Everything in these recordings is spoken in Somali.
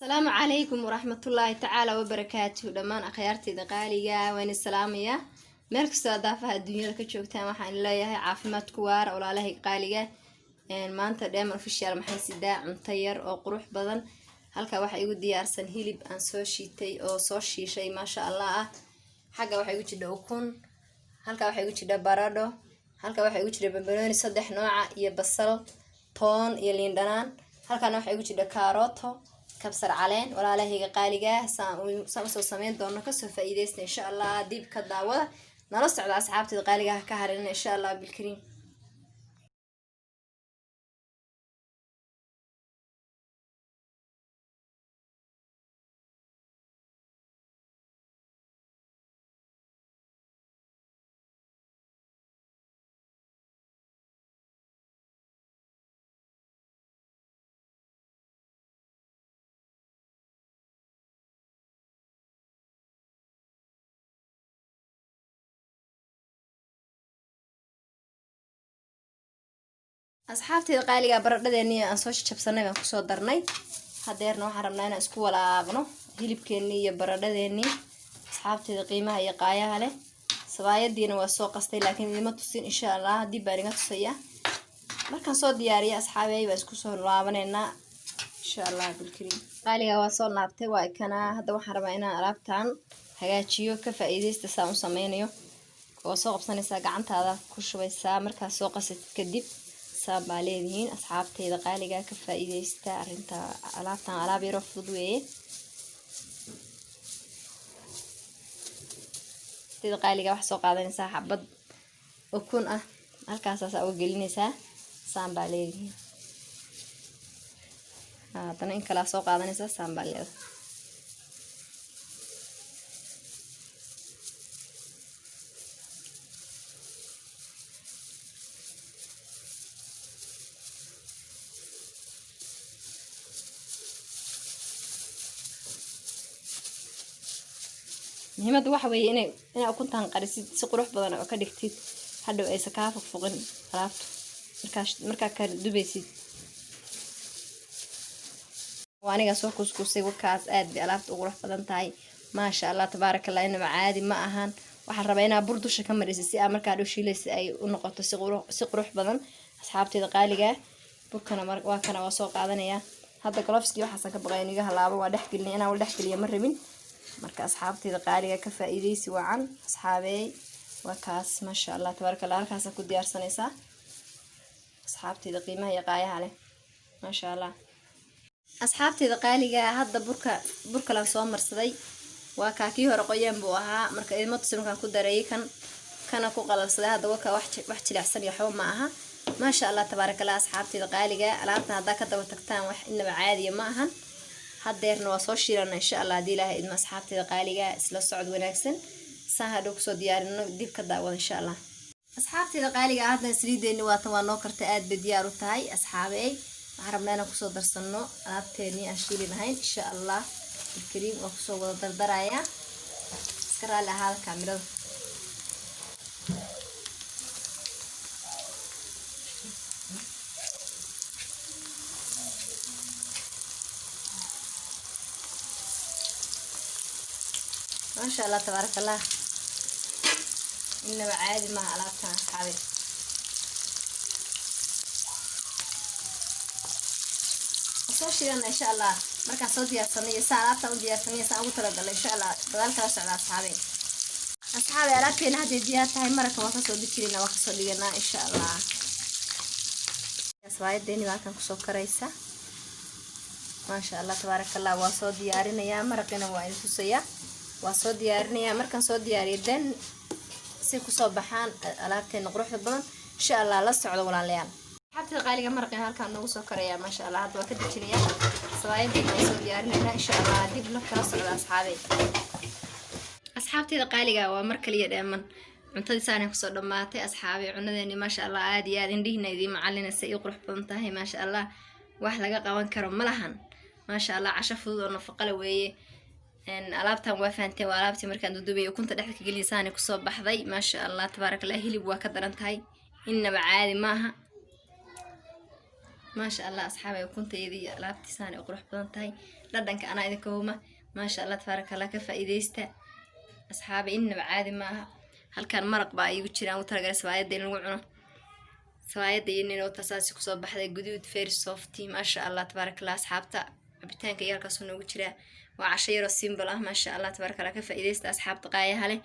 السلام عليكم ورحمة الله تعالى وبركاته. دمان أخيارتي دقالية وين السلامية مالك استضافة الدنيا لك تشوفتها محن الله يهي عافمات كوار ولا لهي قالية ما أنت دائما في الشارع محن سداع مطير أو قروح بدن هلكا waxa igu diyaarsan hilib aan soo shiitay oo soo shiishay ma sha Allah xaga waxa igu jidha ukun halka waxa igu jidha baradho halka waxa igu jidha bambarooni saddex nooca iyo basal toon iyo liin dhanaan halkaana waxa igu jidha kaaroto kabsar caleen walaalahayga qaaliga saan soo sameyn doono ka soo faa'iideysta insha Allah dib ka daawada nala socda asxaabtida qaaliga ka harin insha Allah bilkariim asxaabtida qaaliga baradhadeeni aan soo jabsanay baan ku soo darnay hadeerna waxaan rabnaa inaan isku walaaqno hilibkeeni iyo baradhadeeni asxaabtida qiimaha iyo qaayaha leh sabaayadiina waa soo qastay laakiin idima tusin insha Allah dib baan iga tusaya markaan soo diyaariyo asxaabay baan isku soo laabaneynaa insha Allah bilkariim qaaliga waa soo laabtay waa kana hadda waxaan rabaa inaan alaabtaan hagaajiyo ka faa'iideysta saan u sameynayo oo soo qabsanaysa gacantaada ku shubaysaa markaa soo qasid kadib saabaleediin asxaabteeda qaaliga ka faa'iideysta arinta alaabtan alaab yar oo fudud weeye sida qaaliga wax soo qaadanaysa xabad ukun ah halkaas aad uga gelinaysaa saambaleediin hadana in kala soo qaadanaysa saambaleeda muhiimadu waxa weeye inay ukuntaan qarisid si qurux badan oo ka dhigtid hadhow ay ka fuqfuqin alaabtu marka ka dubaysid waaniga soo kuskusay wakaas aad bi alaabtu ugu qurux badan tahay ma sha Allah tabarakallah inaba caadi ma ahan waxaan rabaa inaa bur dusha ka marisid si marka dhow shiilaysi ay u noqoto si qurux badan asxaabteeda qaaliga burkana waa kana waa soo qaadanaya hadda gloveski waxaan ka baqay iniga halaabo waa dhaxgelin inaan wal dhaxgeliyo ma rabin marka asxaabteeda qaaliga ka faa'iideysi wacan asxaabey waa kaas ma sha Allah tabarakallah halkaas ku diyaarsanaysa asxaabteeda qiimaha iyo qaayaha leh ma sha Allah asxaabteeda qaaliga hadda burka la soo marsaday waa kaakii hore qoyaan buu ahaa marka idimo tusinkan ku dareeyay kana ku qalalsaday hadda waa ka wax jilicsan iyo waxba ma aha ma sha Allah tabarakallah asxaabteeda qaaliga alaabta hadda ka daba tagtaan wax inaba caadi ma ahan hadeerna waa soo shiirana insha Allah hadii Ilaahay idma asxaabteeda qaaliga isla socod wanaagsan saahado ku soo diyaarino dib ka daawada insha Allah asxaabteeda qaaliga hadda saliideeni waa noo kartay aad bay diyaar u tahay asxaabey waxaan rabnaa inaan ku soo darsano alaabteeni aan shiili lahayn insha Allah bilkariim oo ku soo wada dardaraya iska raali ahaada kaamirada ما شاء الله تبارك الله إنما عادي ما ألعبتها أصحابي أصوشينا إن شاء الله مركز صوتي الصينية ساعة ألعبتها ودي الصينية ساعة وتردل إن شاء الله تذلك وسعد أصحابي ألعبتين هذه الجهات هاي مرة كما تصل بكرينا وخصوا لنا إن شاء الله سواء الديني واكن كسو كريسة ما شاء الله تبارك الله وصو ديارنا يا مرقنا وين تسيا وصو ديارنا مركان صو دياري دن سي كسو بحان alaabteena quruxda badan insha Allah la socdo walaalayaal xabta qaaliga marqan halkaan nagu soo karaya ma sha Allah hadda waa ka dijinaya sawaayadii ay soo diyaarinayna insha Allah dib la kala socdo asxaabteeda qaaliga waa mar kaliya dheeman cuntadii saanay ku soo dhamaatay asxaabi cunadeeni ma sha Allah aad iyo aad indhihiina idin macalinaysa iyo qurux badan tahay ma sha Allah wax laga qaban karo malahan ma sha Allah casho fudud oo nafaqo leh weeye alaabtan waa fahanteen waa alaabtii markaan dudubay ukunta dhexda ka gelinaysaani kusoo baxday maasha allah tabaarakallah hilib waa ka daran tahay innaba caadi maaha maasha allah asxaabay ukunteedii alaabtiisaani qurux badan tahay dhadhanka anaa idinka huma maasha allah tabaarakallah ka faa'iideysta asxaabay innaba caadi maaha halkaan maraq baa iigu jiraan u talagalay sawaayadda in lagu cuno sawaayadda iyo nin oo tasaasi kusoo baxday guduud very soft maasha allah tabaarakallah asxaabta cabitaanka iyo halkaasuu noogu jiraa waa casho yaroo simple ah maasha allah tabaarakallah ka faa'iideysta asxaabta qaayaha leh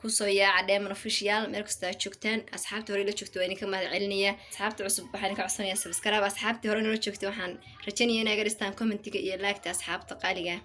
kusoo yaaca Dheeman Official meel kasta aad joogtaan asxaabta hore la joogto waa idinka mahad celinayaa asxaabta cusub waxaan ka codsanayaa subscribe asxaabta hore nala joogto waxaan rajaynayaa inaad iga dhistaan commentiga iyo like-ta asxaabta qaaliga